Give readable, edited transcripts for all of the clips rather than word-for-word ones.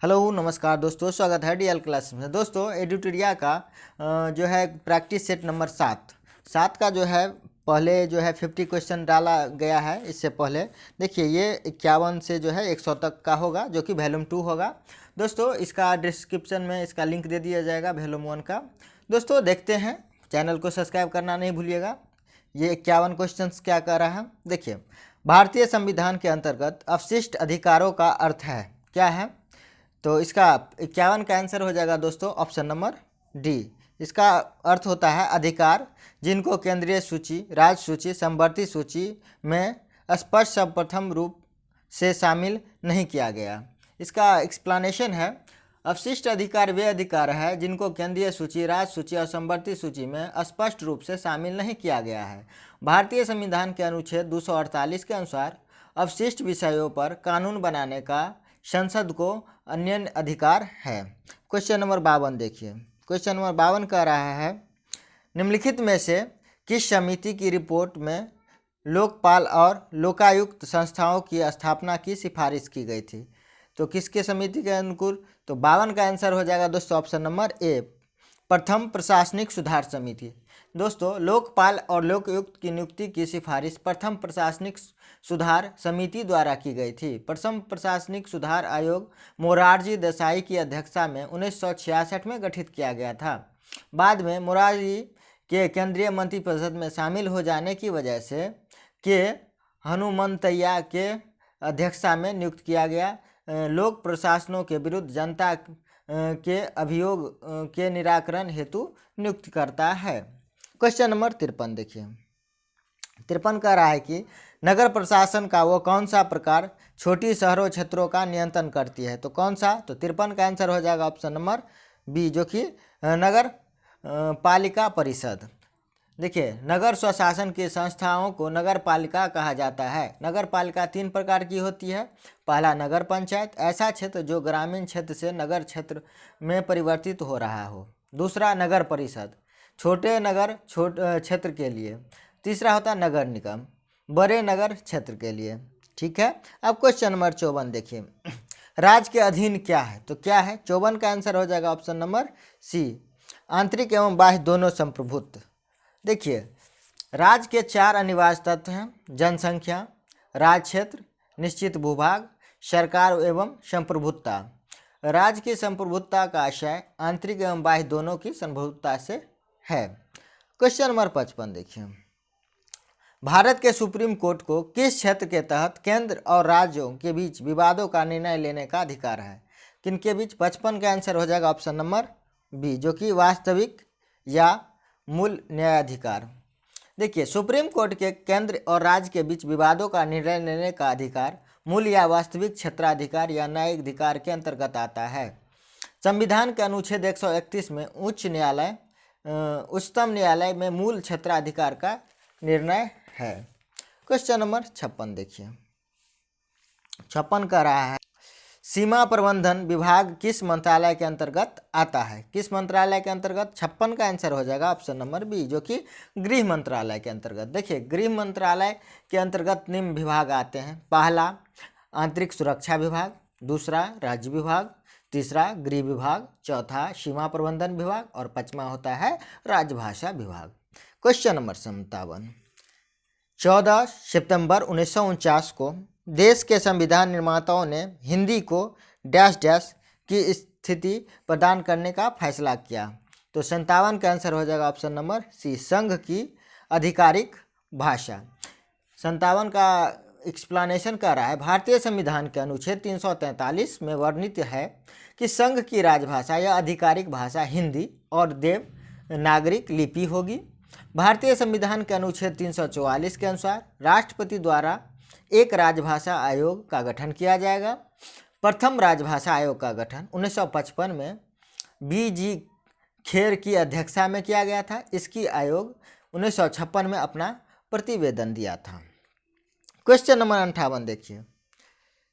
Hello नमस्कार दोस्तों, स्वागत है डीएल क्लास में। दोस्तों एडिटोरिया का जो है प्रैक्टिस सेट नंबर 7 का जो है पहले जो है 50 क्वेश्चन डाला गया है। इससे पहले देखिए ये 51 से जो है 100 तक का होगा, जो कि वॉल्यूम 2 होगा। दोस्तों इसका डिस्क्रिप्शन में इसका लिंक दे दिया जाएगा वॉल्यूम 1 का। दोस्तों देखते हैं, चैनल को सब्सक्राइब करना नहीं भूलिएगा। ये 51 क्वेश्चन क्या कर रहा है, देखिए। भारतीय संविधान के अंतर्गत अवशिष्ट अधिकारों का अर्थ है क्या है? तो इसका 51 का आंसर हो जाएगा दोस्तों ऑप्शन नंबर डी। इसका अर्थ होता है अधिकार जिनको केंद्रीय सूची, राज्य सूची, समवर्ती सूची में स्पष्ट सर्वप्रथम रूप से शामिल नहीं किया गया। इसका एक्सप्लेनेशन है, अवशिष्ट अधिकार वे अधिकार है जिनको केंद्रीय सूची, राज्य सूची और समवर्ती सूची में स्पष्ट रूप से शामिल नहीं किया गया है। भारतीय संविधान के अनुच्छेद 248 के अनुसार अवशिष्ट विषयों पर कानून बनाने का संसद को अन्य अधिकार है। क्वेश्चन नंबर 52 देखिए। क्वेश्चन नंबर 52 कह रहा है, निम्नलिखित में से किस समिति की रिपोर्ट में लोकपाल और लोकायुक्त संस्थाओं की स्थापना की सिफारिश की गई थी? तो किसके समिति के अनुकूल? तो 52 का आंसर हो जाएगा दोस्तों ऑप्शन नंबर ए, प्रथम प्रशासनिक सुधार समिति। दोस्तों लोकपाल और लोकायुक्त की नियुक्ति की सिफारिश प्रथम प्रशासनिक सुधार समिति द्वारा की गई थी। प्रथम प्रशासनिक सुधार आयोग मोरारजी देसाई की अध्यक्षता में 1966 में गठित किया गया था। बाद में मोरारजी के केंद्रीय मंत्रिपरिषद में शामिल हो जाने की वजह से के हनुमंतैया के अध्यक्षता में नियुक्त किया गया। लोक प्रशासनों के विरुद्ध जनता के अभियोग के निराकरण हेतु नियुक्त करता है। क्वेश्चन नंबर 53 देखिए। 53 कह रहा है कि नगर प्रशासन का वो कौन सा प्रकार छोटी शहरों क्षेत्रों का नियंत्रण करती है? तो कौन सा? तो 53 का आंसर हो जाएगा ऑप्शन नंबर बी, जो कि नगर पालिका परिषद। देखिए नगर स्वशासन की संस्थाओं को नगर पालिका कहा जाता है। नगर पालिका 3 प्रकार की होती है। पहला नगर पंचायत, ऐसा क्षेत्र जो ग्रामीण क्षेत्र से नगर क्षेत्र में परिवर्तित हो रहा हो। दूसरा नगर परिषद, छोटे नगर क्षेत्र के लिए। तीसरा होता है नगर निगम, बड़े नगर क्षेत्र के लिए। ठीक है। अब क्वेश्चन नंबर 54 देखिए। राज्य के अधीन क्या है? तो क्या है? 54 का आंसर हो जाएगा ऑप्शन नंबर सी, आंतरिक एवं बाह्य दोनों संप्रभुत्व। देखिए राज्य के 4 अनिवार्य तत्व हैं: जनसंख्या, राज्य क्षेत्र, निश्चित भूभाग, सरकार एवं संप्रभुत्ता। राज्य की संप्रभुत्ता का आशय आंतरिक एवं बाह्य दोनों की संप्रभुत्ता से है। क्वेश्चन नंबर 55 देखिए। भारत के सुप्रीम कोर्ट को किस क्षेत्र के तहत केंद्र और राज्यों के बीच विवादों का निर्णय लेने का अधिकार है? किनके बीच? 55 का आंसर हो जाएगा ऑप्शन नंबर बी, जो कि वास्तविक या मूल न्यायाधिकार। देखिए सुप्रीम कोर्ट के केंद्र और राज्य के बीच विवादों का निर्णय लेने का अधिकार मूल या वास्तविक क्षेत्राधिकार या न्यायिक अधिकार के अंतर्गत आता है। संविधान के अनुच्छेद 131 में उच्चतम न्यायालय में मूल क्षेत्राधिकार का निर्णय है। क्वेश्चन नंबर 56 देखिए। 56 कह रहा है, सीमा प्रबंधन विभाग किस मंत्रालय के अंतर्गत आता है? किस मंत्रालय के अंतर्गत? 56 का आंसर हो जाएगा ऑप्शन नंबर बी, जो कि गृह मंत्रालय के अंतर्गत। देखिए गृह मंत्रालय के अंतर्गत निम्न विभाग आते हैं। पहला आंतरिक सुरक्षा विभाग, दूसरा राज्य विभाग, तीसरा गृह विभाग, चौथा सीमा प्रबंधन विभाग और पांचवा होता है राजभाषा विभाग। Question number 57। 14 सितंबर 1949 को देश के संविधान निर्माताओं ने हिंदी को डैश डैश की स्थिति प्रदान करने का फैसला किया। तो 57 का आंसर हो जाएगा ऑप्शन नंबर सी, संघ की आधिकारिक भाषा। 57 का एक्सप्लेनेशन कर रहा है, भारतीय संविधान के अनुच्छेद 343 में वर्णित है कि संघ की राजभाषा या आधिकारिक भाषा हिंदी और देवनागरिक लिपि होगी। भारतीय संविधान के अनुच्छेद 344 के अनुसार राष्ट्रपति द्वारा एक राजभाषा आयोग का गठन किया जाएगा। प्रथम राजभाषा आयोग का गठन 1955 में बी.जी. खेर की अध्यक्षता में किया गया था। इसकी आयोग 1956 में अपना प्रतिवेदन दिया था। क्वेश्चन नंबर 58 देखिए।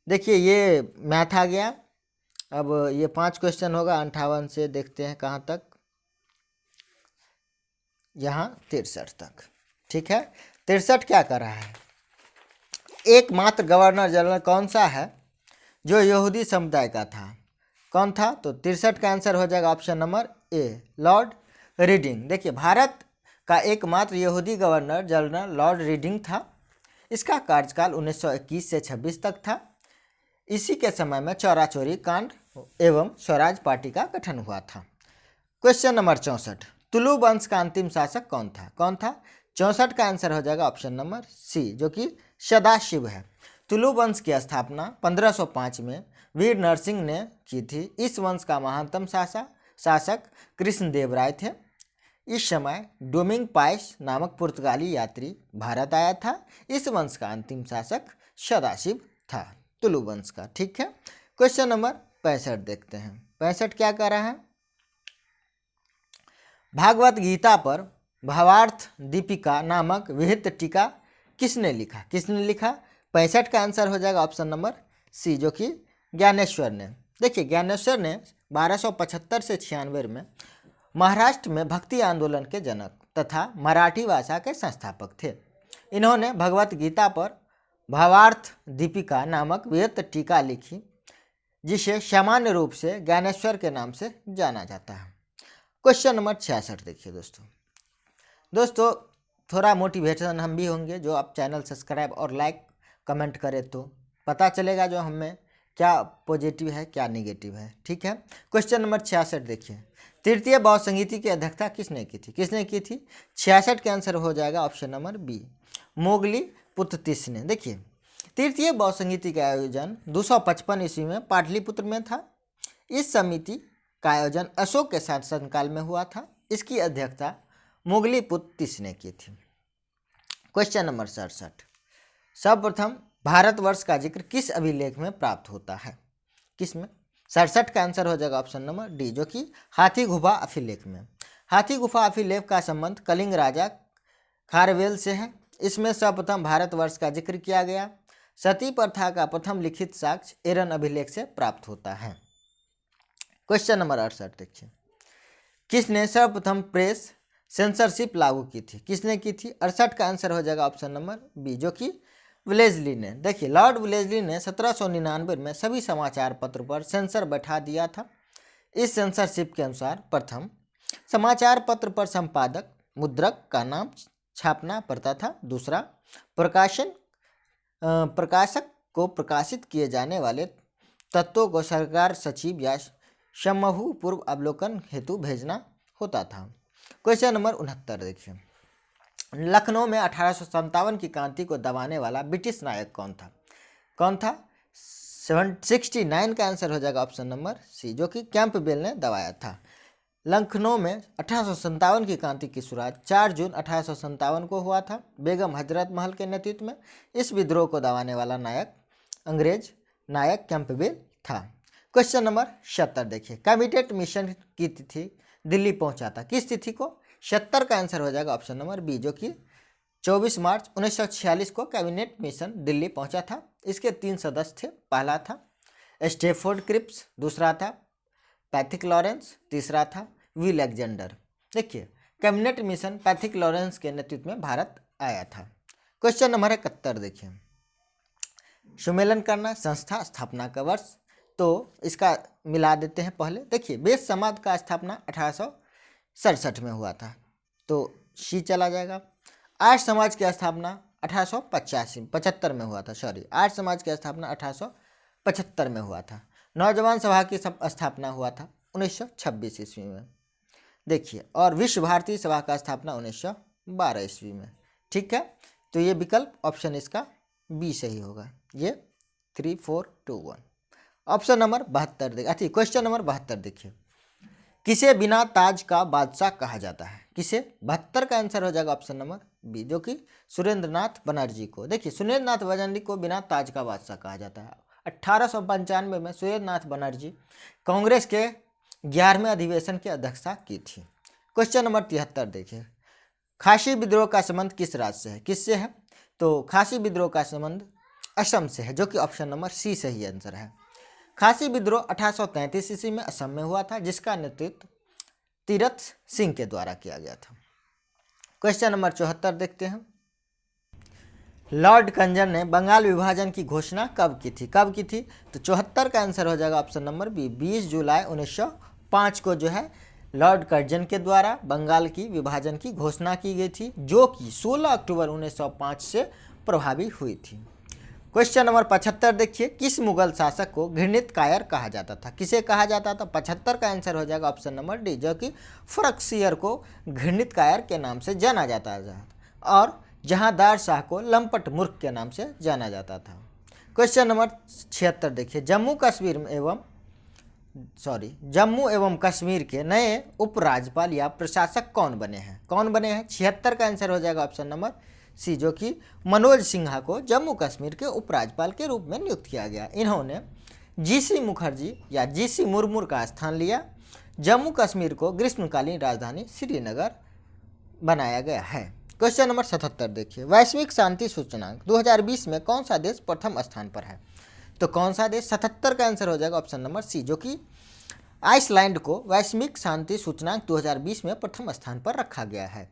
देखिए ये मैथ आ गया। अब ये 5 क्वेश्चन होगा 58 से, देखते हैं कहाँ तक। यहाँ 63 तक। ठीक है। 63 क्या कर रहा है, एकमात्र गवर्नर जनरल कौन सा है जो यहूदी समुदाय का था? कौन था? तो 63 का आंसर हो जाएगा option number A, Lord reading. देखिए, भारत का एकमात्र यहूदी गवर्नर जनरल लॉर्ड रीडिंग था। इसका कार्यकाल 1921 से 26 तक था। इसी के समय में चौरा चौरी कांड एवं स्वराज पार्टी का गठन हुआ था। क्वेश्चन नंबर 64, तुलु वंश का अंतिम शासक कौन था? कौन था? 64 का आंसर हो जाएगा ऑप्शन नंबर सी, जो कि सदाशिव है। तुलु वंश की स्थापना 1505 में वीर नरसिंह ने की थी। इस वंश का महानतम शासक कृष्णदेव राय थे। इस समय डोमिंग पाइस नामक पुर्तगाली यात्री भारत आया था। इस वंश का अंतिम शासक सदाशिव था, तुलु वंश का। ठीक है, क्वेश्चन नंबर 65 देखते हैं। 65 क्या कह रहा है? भागवत गीता पर भावार्थ दीपिका नामक विहित टीका किसने लिखा? किसने लिखा? 65 का आंसर हो जाएगा ऑप्शन नंबर सी, जो कि ज्ञानेश्वर ने। देखिए, ज्ञानेश्वर ने 1275 से 96 में महाराष्ट्र में भक्ति आंदोलन के जनक तथा मराठी भाषा के संस्थापक थे। इन्होंने भगवत गीता पर भावार्थ दीपिका नामक विहित टीका लिखी, जिसे सामान्य रूप से ज्ञानेश्वर के नाम से जाना जाता है। क्वेश्चन नंबर 66 देखिए दोस्तों, थोड़ा मोटिवेशन हम भी होंगे जो आप चैनल सब्सक्राइब और लाइक कमेंट करें तो पता चलेगा जो हमें क्या पॉजिटिव है क्या नेगेटिव है। ठीक है, क्वेश्चन नंबर 66 देखिए, तृतीय बौद्ध संगीति की अध्यक्षता किसने की थी? किसने की थी? 66 के आंसर हो जाएगा ऑप्शन नंबर बी, मोगली पुत्तिस ने। देखिए, तृतीय बौद्ध संगीति का आयोजन 255 ईस्वी में पाटलिपुत्र में था। इस समिति का आयोजन अशोक के शासनकाल में हुआ था। इसकी अध्यक्षता मोगली पुत्तिस ने की थी। क्वेश्चन नंबर 67, सर्वप्रथम भारतवर्ष का जिक्र किस अभिलेख में प्राप्त होता है? किसमें? 67 का आंसर हो जाएगा ऑप्शन नंबर डी, जो कि हाथी गुफा अभिलेख में। हाथी गुफा अभिलेख का संबंध कलिंग राजा खारवेल से है। इसमें सर्वप्रथम भारतवर्ष का जिक्र किया गया। सती प्रथा का प्रथम लिखित साक्ष्य एरन अभिलेख से प्राप्त होता है। क्वेश्चन नंबर 68 देखिए, किसने सर्वप्रथम प्रेस सेंसरशिप लागू की थी? किसने की थी? 68 का आंसर हो जाएगा ऑप्शन नंबर बी, जो कि वेलेस्ली ने। देखिए, लॉर्ड वेलेस्ली ने 1799 में सभी समाचार पत्र पर सेंसर बैठा दिया था। इस सेंसरशिप के अनुसार प्रथम समाचार पत्र पर संपादक मुद्रक का नाम छापना पड़ता था। दूसरा, प्रकाशक को प्रकाशित किए जाने वाले तत्वों को सरकार सचिव या समूह पूर्व अवलोकन हेतु भेजना होता था। क्वेश्चन नंबर 69 देखिए, लखनऊ में 1857 की क्रांति को दबाने वाला ब्रिटिश नायक कौन था? कौन था? 69 का आंसर हो जाएगा ऑप्शन नंबर सी, जो कि कैंपबेल ने दबाया था। लखनऊ में 1857 की क्रांति की शुरुआत 4 जून 1857 को हुआ था, बेगम हजरत महल के नेतृत्व में। इस विद्रोह को दबाने वाला नायक अंग्रेज नायक कैंपबेल था। क्वेश्चन नंबर 70 देखिए, कैबिनेट मिशन की तिथि दिल्ली पहुंचा था। किस तिथि को? 70 का आंसर हो जाएगा ऑप्शन नंबर बी, जो कि 24 मार्च 1946 को कैबिनेट मिशन दिल्ली पहुंचा था। इसके 3 सदस्य थे। पहला था स्टेफोर्ड क्रिप्स, दूसरा था पैथिक लॉरेंस, तीसरा था वी अलेक्जेंडर। देखिए, कैबिनेट मिशन पैथिक लॉरेंस के नेतृत्व में भारत आया था। क्वेश्चन नंबर 71 देखिए, सम्मेलन करना संस्था स्थापना का वर्ष, तो इसका मिला देते हैं पहले। देखिए, वेद समाज का स्थापना 1867 में हुआ था, तो सी चला जाएगा। आर्य समाज की स्थापना 1875 में हुआ था। आर्य समाज की स्थापना 1875 में हुआ था। नौजवान सभा की स्थापना हुआ था 1926 ईस्वी में। देखिए, और विश्व भारती सभा का स्थापना 1912 ईस्वी में। ठीक है, तो ये विकल्प ऑप्शन इसका बी सही होगा। ये 3, 4, 2, 1 ऑप्शन नंबर 72 देखिए। क्वेश्चन नंबर 72 देखिए, किसे बिना ताज का बादशाह कहा जाता है? किसे? 72 का आंसर हो जाएगा ऑप्शन नंबर बी, जो कि सुरेंद्रनाथ बनर्जी को। देखिए, सुरेंद्रनाथ बनर्जी को बिना ताज का बादशाह कहा जाता है। 1895 में सुरेंद्रनाथ बनर्जी कांग्रेस के 11वें अधिवेशन की अध्यक्षता की थी। क्वेश्चन नंबर 73 देखिए, खासी विद्रोह का संबंध किस राज्य से है? किससे है? तो खासी विद्रोह का संबंध असम से है, जो कि ऑप्शन नंबर सी सही आंसर है। खासी विद्रोह 1833 ईस्वी में असम में हुआ था, जिसका नेतृत्व तीरथ सिंह के द्वारा किया गया था। क्वेश्चन नंबर 74 देखते हैं, लॉर्ड कंजन ने बंगाल विभाजन की घोषणा कब की थी? कब की थी? तो 74 का आंसर हो जाएगा ऑप्शन नंबर बी, 20 जुलाई 1905 को जो है लॉर्ड कर्जन के द्वारा बंगाल की विभाजन की घोषणा की गई थी, जो कि 16 अक्टूबर 1905 से प्रभावी हुई थी। क्वेश्चन नंबर 75 देखिए, किस मुगल शासक को घृणित कायर कहा जाता था? किसे कहा जाता था? 75 का आंसर हो जाएगा ऑप्शन नंबर डी, जो कि फर्रुखसियर को घृणित कायर के नाम से जाना जाता था और जहांदार शाह को लंपट मूर्ख के नाम से जाना जाता था। क्वेश्चन नंबर 76 देखिए, जम्मू एवं कश्मीर के नए उपराज्यपाल या प्रशासक कौन बने हैं? कौन बने हैं? 76 का आंसर हो जाएगा ऑप्शन नंबर सी, जो कि मनोज सिन्हा को जम्मू कश्मीर के उपराज्यपाल के रूप में नियुक्त किया गया। इन्होंने जीसी मुखर्जी या जीसी मुर्मू का स्थान लिया। जम्मू कश्मीर को ग्रीष्मकालीन राजधानी श्रीनगर बनाया गया है। क्वेश्चन नंबर 77 देखिए, वैश्विक शांति सूचकांक 2020 में कौन सा देश प्रथम स्थान पर है? तो कौन सा देश? 77 का आंसर हो जाएगा ऑप्शन नंबर सी, जो कि आइसलैंड को वैश्विक शांति सूचकांक 2020 में प्रथम स्थान पर रखा गया है।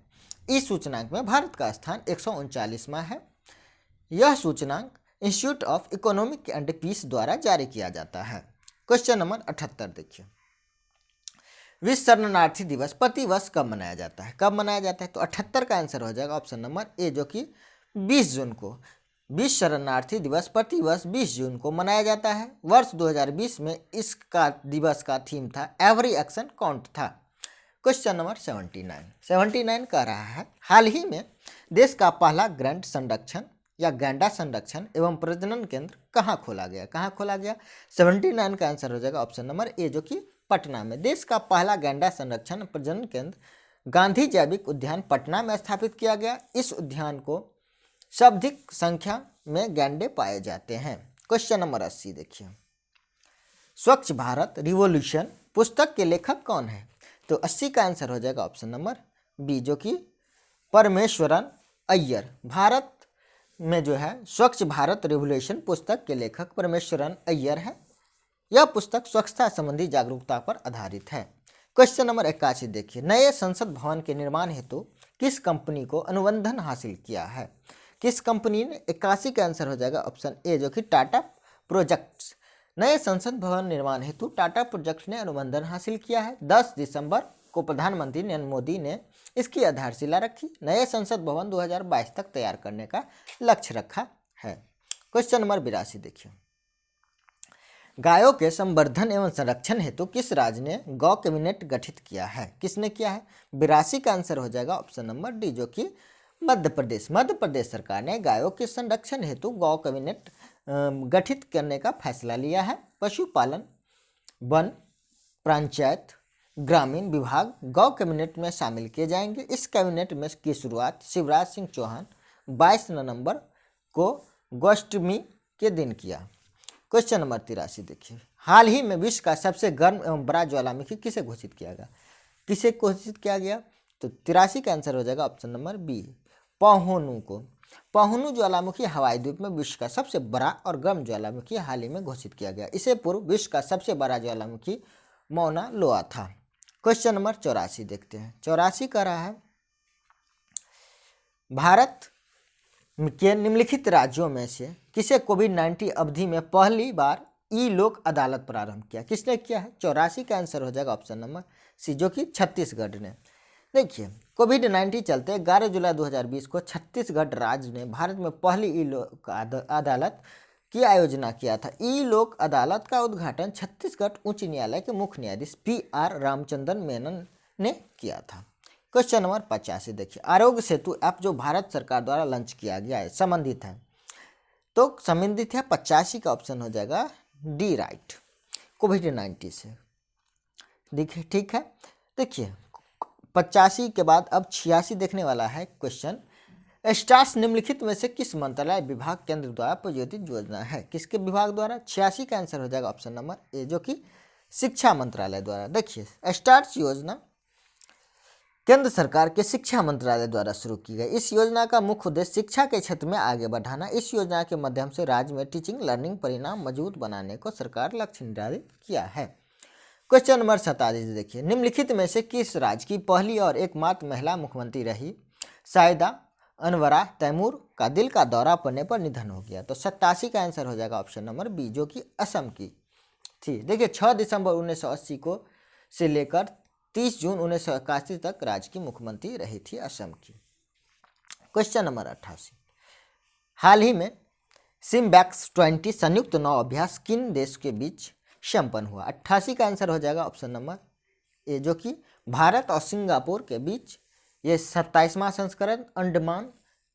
इस सूचकांक में भारत का स्थान 139वां है। यह सूचकांक Institute of Economic and Peace द्वारा जारी किया जाता है। क्वेश्चन नंबर 78 देखिए, विश्व शरणार्थी दिवस प्रतिवर्ष कब मनाया जाता है? कब मनाया जाता है? तो 78 का आंसर हो जाएगा ऑप्शन नंबर ए, जो कि 20 जून को। विश्व शरणार्थी दिवस प्रतिवर्ष 20 जून को मनाया जाता है। वर्ष 2020 में इसका दिवस का थीम था एवरी एक्शन काउंट था। क्वेश्चन नंबर 79 कह रहा है, हाल ही में देश का पहला गैंडा संरक्षण एवं प्रजनन केंद्र कहाँ खोला गया? कहाँ खोला गया? 79 का आंसर हो जाएगा ऑप्शन नंबर ए, जो कि पटना में। देश का पहला गैंडा संरक्षण प्रजनन केंद्र गांधी जैविक उद्यान पटना में स्थापित किया गया। इस उद्यान को सर्वाधिक संख्या में गैंडे पाए जाते हैं। क्वेश्चन नंबर 80 देखिए, स्वच्छ भारत रिवॉल्यूशन पुस्तक के लेखक कौन है? तो 80 का आंसर हो जाएगा ऑप्शन नंबर बी, जो कि परमेश्वरन अय्यर। भारत में जो है स्वच्छ भारत रिवॉल्यूशन पुस्तक के लेखक परमेश्वरन अय्यर है। यह पुस्तक स्वच्छता संबंधी जागरूकता पर आधारित है। क्वेश्चन नंबर 81 देखिए, नए संसद भवन के निर्माण हेतु किस कंपनी को अनुबंधन हासिल किया है? किस कंपनी ने? 81 का आंसर हो जाएगा ऑप्शन ए, जो कि टाटा प्रोजेक्ट्स। नए संसद भवन निर्माण हेतु टाटा प्रोजेक्ट्स ने अनुबंधन हासिल किया है। 10 दिसंबर को प्रधानमंत्री नरेंद्र मोदी ने इसकी आधारशिला रखी। नए संसद भवन 2022 तक तैयार करने का लक्ष्य रखा है। क्वेश्चन नंबर 82 देखिए, गायों के संवर्धन एवं संरक्षण हेतु किस राज्य ने गौ कैबिनेट गठित किया है? किसने किया है? 82 का आंसर हो जाएगा ऑप्शन नंबर डी, जो कि मध्य प्रदेश। मध्य प्रदेश सरकार ने गायों के संरक्षण हेतु गौ कैबिनेट गठित करने का फैसला लिया है। पशुपालन, वन, पंचायत, ग्रामीण विभाग गौ कैबिनेट में शामिल किए जाएंगे। इस कैबिनेट में की शुरुआत शिवराज सिंह चौहान 22 नवंबर को गोष्टमी के दिन किया। क्वेश्चन नंबर 83 देखिए, हाल ही में विश्व का सबसे गर्म एवं बड़ा ज्वालामुखी किसे घोषित किया गया? किसे घोषित किया गया? तो 83 का आंसर हो जाएगा ऑप्शन नंबर बी, पहुनु को। पहुनु ज्वालामुखी हवाई द्वीप में विश्व का सबसे बड़ा और गर्म ज्वालामुखी हाल ही में घोषित किया गया। इसे पूर्व विश्व का सबसे बड़ा ज्वालामुखी मौना लोआ था। क्वेश्चन नंबर 84 देखते हैं। 84 कह रहा है, भारत के निम्नलिखित राज्यों में से किसे कोविड-19 अवधि में पहली बार ई लोक अदालत प्रारंभ किया? किसने किया है? 84 का आंसर हो जाएगा ऑप्शन नंबर सी, जो कि छत्तीसगढ़ ने। देखिए, कोविड-19 चलते 11 जुलाई 2020 को छत्तीसगढ़ राज्य ने भारत में पहली ई लोक अदालत की आयोजना किया था। ई लोक अदालत का उद्घाटन छत्तीसगढ़ उच्च न्यायालय के मुख्य न्यायाधीश PR रामचंद्रन मेनन ने किया था। क्वेश्चन नंबर 85 देखिए, आरोग्य सेतु ऐप जो भारत सरकार द्वारा लॉन्च किया गया है संबंधित है, तो संबंधित है 85 का ऑप्शन हो जाएगा डी, राइट, कोविड-19 से। देखिए, ठीक है। देखिए 85 के बाद अब 86 देखने वाला है क्वेश्चन, स्टार्स निम्नलिखित में से किस मंत्रालय विभाग केंद्र द्वारा प्रायोजित योजना है? किसके विभाग द्वारा? 86 का आंसर हो जाएगा ऑप्शन नंबर ए, जो कि शिक्षा मंत्रालय द्वारा। देखिए, स्टार्स योजना केंद्र सरकार के शिक्षा मंत्रालय द्वारा शुरू की गई। इस योजना का मुख्य उद्देश्य शिक्षा के क्षेत्र में आगे बढ़ाना। इस योजना के माध्यम से राज्य में टीचिंग लर्निंग परिणाम मजबूत बनाने को सरकार लक्ष्य निर्धारित किया है। क्वेश्चन नंबर 47 देखिए, निम्नलिखित में से किस राज्य की पहली और एकमात्र महिला मुख्यमंत्री रही साइदा अनवरा तैमूर का दिल का दौरा पड़ने पर निधन हो गया। तो 87 का आंसर हो जाएगा ऑप्शन नंबर बी, जो कि असम की थी। देखिए 6 दिसंबर 1980 को से लेकर 30 जून 1981 तक राज्य की मुख्यमंत्री रही थी असम की। क्वेश्चन नंबर 88, हाल ही में सिम्बैक्स 20 संयुक्त नौ अभ्यास किन देश के बीच संपन्न हुआ? 88 का आंसर हो जाएगा ऑप्शन नंबर ए, जो कि भारत और सिंगापुर के बीच ये 27वां संस्करण अंडमान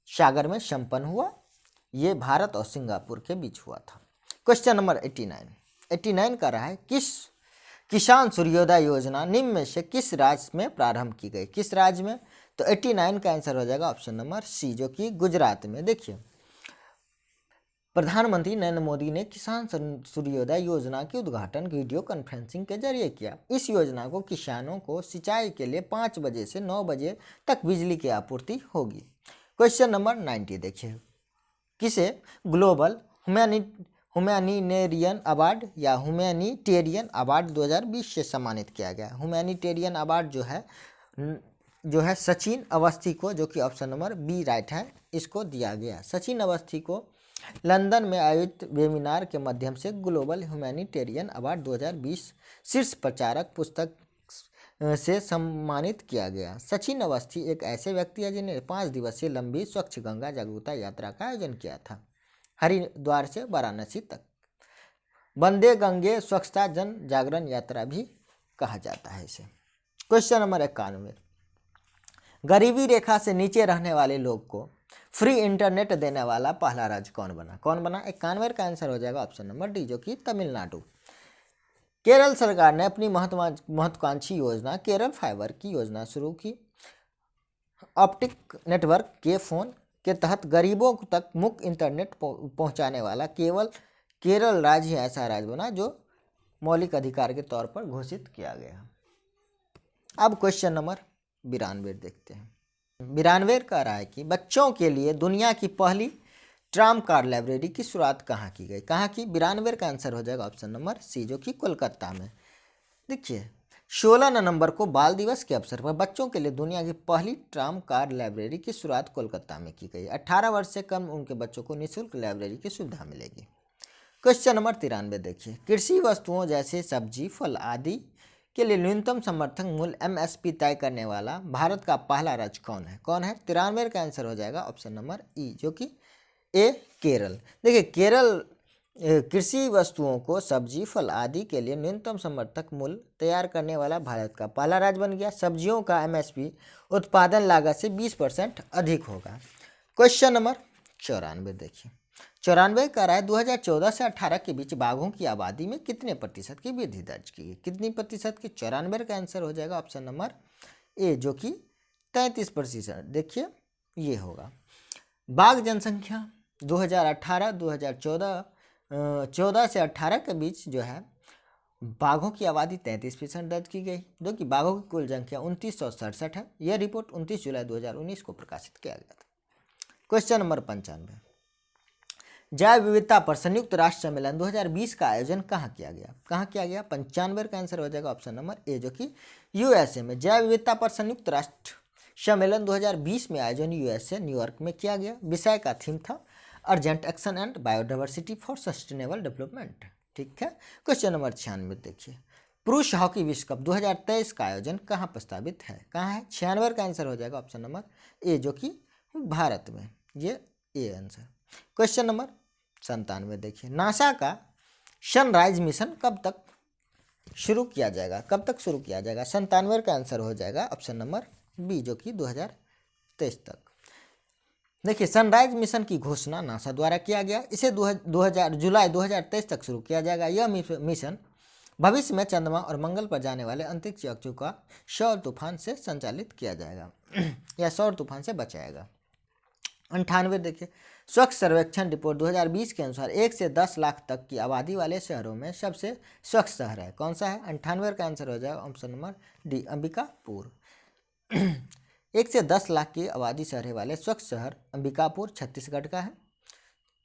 सागर में संपन्न हुआ। ये भारत और सिंगापुर के बीच हुआ था। क्वेश्चन नंबर 89 का रहा है, किसान सूर्योदय योजना निम्न में से किस राज्य में प्रारंभ की गई? किस राज्य में? तो 89 का आंसर हो जाएगा ऑप्शन नंबर सी, जो कि गुजरात में। देखिए प्रधानमंत्री नरेंद्र मोदी ने किसान सूर्योदय योजना के उद्घाटन वीडियो कॉन्फ्रेंसिंग के जरिए किया। इस योजना को किसानों को सिंचाई के लिए 5 बजे से 9 बजे तक बिजली की आपूर्ति होगी। क्वेश्चन नंबर 90 देखिए, किसे ग्लोबल ह्यूमैनिटेरियन अवार्ड या ह्यूमैनिटेरियन अवार्ड 2020 से सम्मानित किया गया? ह्यूमैनिटेरियन अवार्ड जो है सचिन अवस्थी को, जो कि ऑप्शन नंबर बी राइट है, इसको दिया गया। सचिन अवस्थी को लंदन में आयोजित वेबिनार के माध्यम से ग्लोबल ह्यूमैनिटेरियन अवार्ड 2020 शीर्ष प्रचारक पुस्तक से सम्मानित किया गया। सचिन अवस्थी एक ऐसे व्यक्ति है जिन्हें 5 दिवसीय लंबी स्वच्छ गंगा जागरूकता यात्रा का आयोजन किया था, हरिद्वार से वाराणसी तक। वंदे गंगे स्वच्छता जन जागरण यात्रा भी कहा जाता है इसे। क्वेश्चन नंबर 91, गरीबी रेखा से नीचे रहने वाले लोग को फ्री इंटरनेट देने वाला पहला राज्य कौन बना? 91 का आंसर हो जाएगा ऑप्शन नंबर डी, जो कि तमिलनाडु। केरल सरकार ने अपनी महत्वाकांक्षी योजना केरल फाइबर की योजना शुरू की। ऑप्टिक नेटवर्क के फोन के तहत गरीबों तक मुफ्त इंटरनेट पहुंचाने वाला केवल केरल राज्य ही ऐसा राज्य बना जो मौलिक अधिकार के तौर पर घोषित किया गया। अब क्वेश्चन नंबर 92 देखते हैं। 92 कह रहा है कि बच्चों के लिए दुनिया की पहली ट्राम कार लाइब्रेरी की शुरुआत कहाँ की गई? कहाँ की? 92 का आंसर हो जाएगा ऑप्शन नंबर सी, जो कि कोलकाता में। देखिए 16 नवंबर को बाल दिवस के अवसर पर बच्चों के लिए दुनिया की पहली ट्राम कार लाइब्रेरी की शुरुआत कोलकाता में की गई। 18 वर्ष से कम उनके बच्चों को निःशुल्क लाइब्रेरी की सुविधा मिलेगी। क्वेश्चन नंबर 93 देखिए, कृषि वस्तुओं जैसे सब्जी फल आदि के लिए न्यूनतम समर्थन मूल्य MSP तय करने वाला भारत का पहला राज्य कौन है? 93 का आंसर हो जाएगा ऑप्शन नंबर ई, जो कि ए केरल। देखिए केरल कृषि वस्तुओं को सब्जी फल आदि के लिए न्यूनतम समर्थक मूल्य तैयार करने वाला भारत का पहला राज्य बन गया। सब्जियों का MSP उत्पादन लागत से 20% अधिक होगा। क्वेश्चन नंबर 94 देखिए, 94 का रहा है 2014 से 18 के बीच बाघों की आबादी में कितने प्रतिशत की वृद्धि दर्ज की गई? कितनी प्रतिशत की? 94 का आंसर हो जाएगा ऑप्शन नंबर ए, जो कि 33%। देखिए ये होगा। बाघ जनसंख्या 2014 से 18 के बीच जो है बाघों की आबादी 33% दर्ज की गई, जो कि बाघों की कुल संख्या 2967 है। यह रिपोर्ट 29 जुलाई 2019 को प्रकाशित किया गया था। क्वेश्चन नंबर 95, जैव विविधता पर संयुक्त राष्ट्र सम्मेलन 2020 का आयोजन कहाँ किया गया? कहाँ किया गया? 95 का आंसर हो जाएगा ऑप्शन नंबर ए, जो कि USA में। जैव विविधता पर संयुक्त राष्ट्र सम्मेलन 2020 में आयोजन USA न्यूयॉर्क में किया गया। विषय का थीम था urgent action and biodiversity for sustainable development. ठीक है। क्वेश्चन नंबर 96 देखिए, पुरुष हॉकी विश्व कप 2023 का आयोजन कहाँ प्रस्तावित है? कहाँ है? 96 का आंसर हो जाएगा ऑप्शन नंबर ए, जो कि भारत में। ये ए आंसर। क्वेश्चन नंबर 97 देखिए, नासा का सनराइज मिशन कब तक शुरू किया जाएगा? कब तक शुरू किया जाएगा? 97 का आंसर हो जाएगा ऑप्शन नंबर बी, जो कि 2023 तक। देखिए सनराइज मिशन की घोषणा नासा द्वारा किया गया। इसे जुलाई 2023 तक शुरू किया जाएगा। यह मिशन भविष्य में चंद्रमा और मंगल पर जाने वाले अंतरिक्ष यात्रियों का सौर तूफान से संचालित किया जाएगा या सौर तूफान से बचाएगा। 98 देखिए, स्वच्छ सर्वेक्षण रिपोर्ट 2020 के अनुसार 1 से 10 लाख तक की आबादी वाले शहरों में सबसे स्वच्छ शहर है कौन सा है? 98 का आंसर हो जाएगा ऑप्शन नंबर डी, अंबिकापुर। 1 से 10 लाख की आबादी शहर वाले स्वच्छ शहर अंबिकापुर छत्तीसगढ़ का है।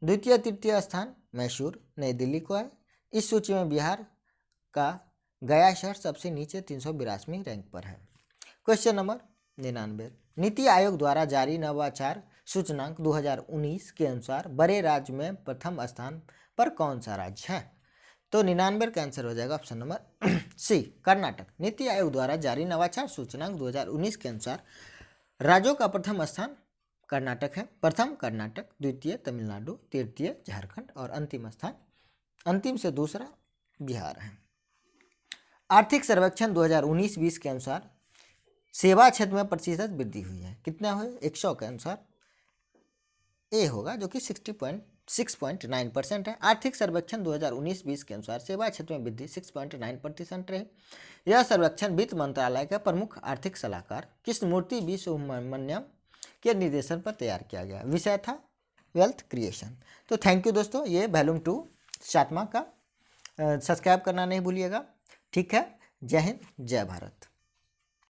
द्वितीय तृतीय स्थान मैसूर नई दिल्ली को है। इस सूची में बिहार का गया शहर सबसे नीचे 382वें रैंक पर है। क्वेश्चन नंबर 99, नीति आयोग द्वारा जारी नवाचार सूचकांक 2019 के अनुसार बड़े राज्य में प्रथम स्थान पर कौन सा राज्य है? तो 99 का आंसर हो जाएगा option number C, Karnataka. NITI Aayog द्वारा जारी नवाचार सूचकांक 2019 के अनुसार राज्यों का प्रथम स्थान कर्नाटक है। प्रथम कर्नाटक, द्वितीय तमिलनाडु, तृतीय झारखंड और अंतिम स्थान, अंतिम से दूसरा, बिहार है। आर्थिक सर्वेक्षण 2019-20 के अनुसार सेवा क्षेत्र में प्रतिशत वृद्धि हुई है। कितना हुई? 100 के अनुसार ए होगा, जो कि 6.9% है। आर्थिक सर्वेक्षण 2019-20 के अनुसार सेवा क्षेत्र में वृद्धि 6.9% रही। यह सर्वेक्षण वित्त मंत्रालय के प्रमुख आर्थिक सलाहकार कृष्णमूर्ति वी सुब्रमण्यम के निर्देशन पर तैयार किया गया। विषय था वेल्थ क्रिएशन। तो थैंक यू दोस्तों, ये वॉल्यूम 2 7वां का सब्सक्राइब करना नहीं भूलिएगा। ठीक है, जय हिंद, जय भारत।